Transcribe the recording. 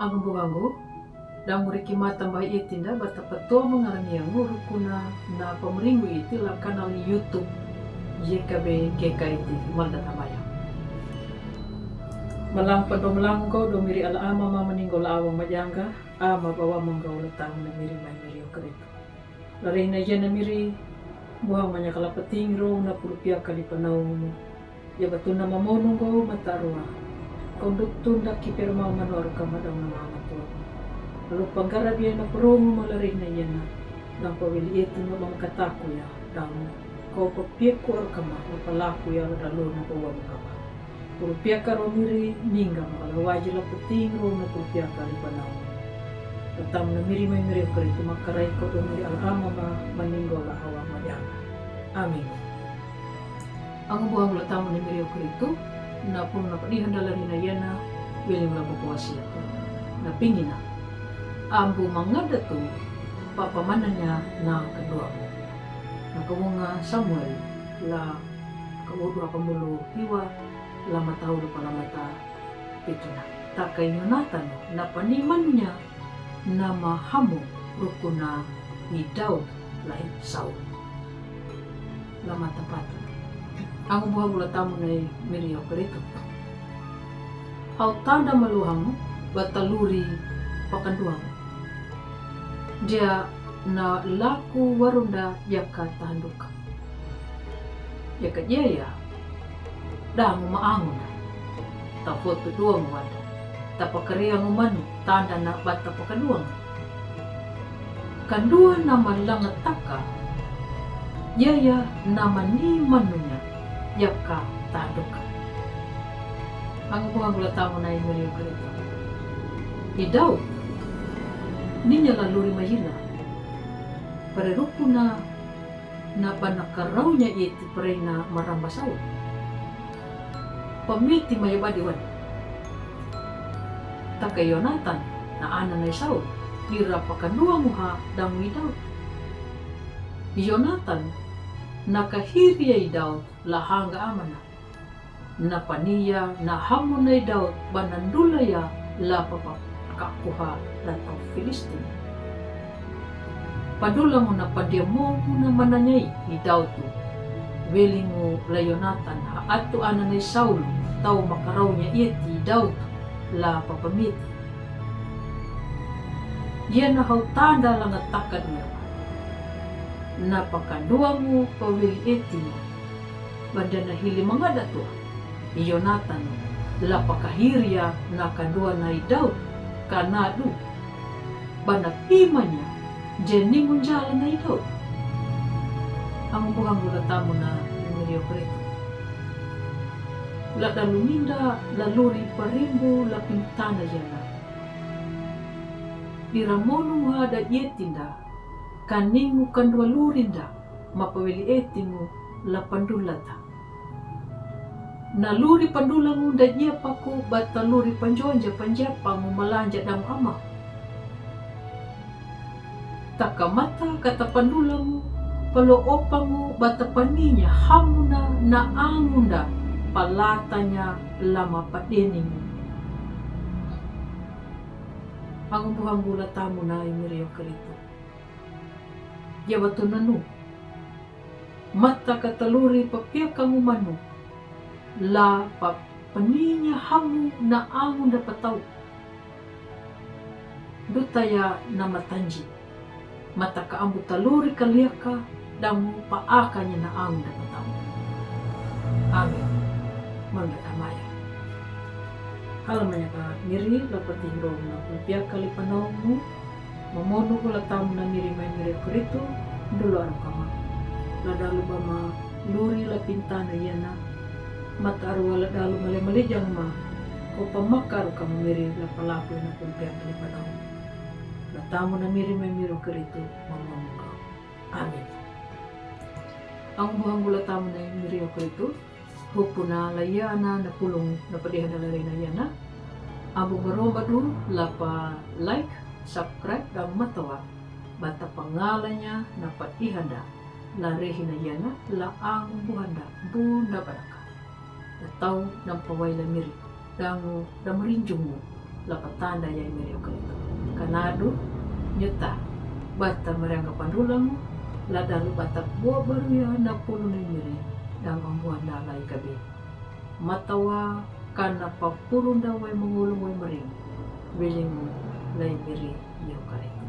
ang buhango dan muriki tambah itinda bata patua mengarang nguru kuna na pemeringu itu la kanal YouTube YKB GKI TV malda tamaya malang padomlanggo domiri ala ama mama ninggol awang majangga ama bawa manggaw latang na miri may miri okrito lari na yan na miri buhang manya kalapating ro na pulupia kalipanaw mo yabatun na mamonong go matarwa konduktun na kipirma manor kamadaw na mga tuwa lalu pagkarabya na promo malari na yan na nang pawili ito na mga katako ya dang kau papieko kama mapalaku ya dalo na pawang kama pulupia karo miri ningga makalawaji la puting ro na pulupia kalipanaw tatam na miri may miri karito makaray ko do miri alama ma maninggo la hawa madang amin ang buhang latamo ni miri karito na pun na padihan dalari na yana wiling la bukuasi ako na pingina ambu mangada tu papamananya na kedua na kamunga Samuel la kamudua kamulu hiwa la matau lupa la mata itu na takay Yonatan na panimannya nama hamu rukuna ni Daud lain Saul lama tepat ang buha gula tamu na miriyo kerito hau tanda maluhang bataluri pakanduang dia na laku warunda yaka tahanduka yaka jaya dang maangon ta foto duang wada ta pakaria ngumanu tanda na bata pakaduang kandua nama langat taka yaya nama ni manunya yaka tahanduka ang buhang gula tamu na miriyo kerito ni Daud ninya laluri mahila pareruku na panakaraunya iti pare na marambasaw pamiti mayabadiwan takay Yonatan na ana na Saul dira pakanua muha dang Daud Yonatan nakahiriya Daud lahanga amana na paniya na hamunay Daud banandulaya la papakakuha latang Filistin padula mo na padya mo na mananyay ni Daud tu weling mo la Yonatan ato ana ni Saul tao makaraw niya iti Daud la papamiti yan na tanda lang at takad niya napakadua mo pawili iti banda na hili mga dato ni Yonatan la pakahirya na kadua na Daud kanadu banapima niya Jenny munjala na ito. Ang buhang gulatamo na miriyo kerito. La daluminda laluri parimbo la pintana yana. Diramono mo hada yetinda kaningu kandwa lurinda mapawili etimu la pandulata. Naluri pandulangu da dia paku bataluri panjonja panjapa mo malanja dam ama. Takamata kata pandulamu paloopamu batapaninya hamuna na angunda palatanya lama padening ang buhang gulatamu na imiriyo kerito yabatunanu mata kataluri papia kamu manu la papaninya hamu na angunda patau dutaya na matanji mata kaambu taluri kaliaka damu paakanya na ang napatamu. Amin. Magdatamaya. Halamanya ka miri lapating rong na pulpia kalipanaw mo mamono ko latamu na miri may miri kurito dulo ano kama. Ladalo ba ma luri lapintana yana mata arwa ladalo mali-malijang ma ko pamakar ka miri lapalakoy na pulpia kalipanaw. Latamo na miri may miro kerito mamamukha. Amin. Ang buhang gulatamo na miri kerito hupo na layana na pulong na padihan na lari na yana. Abo maromba dun lapa like, subscribe dan matawa. Bata pangalan niya na patihanda larihin na yana laang buhanda bunda baraka. Nataw ng paway la miri dango damarinjong mo lapatanda yay miri okarito. Kanado, nyuta, bata merangga pandulang, ladalu bata buah baru ya na pulo na miri, yang buah nalay gabi. Matawa kana papulong daw ay mangulong ay maring, biling mo lay miri yokarito.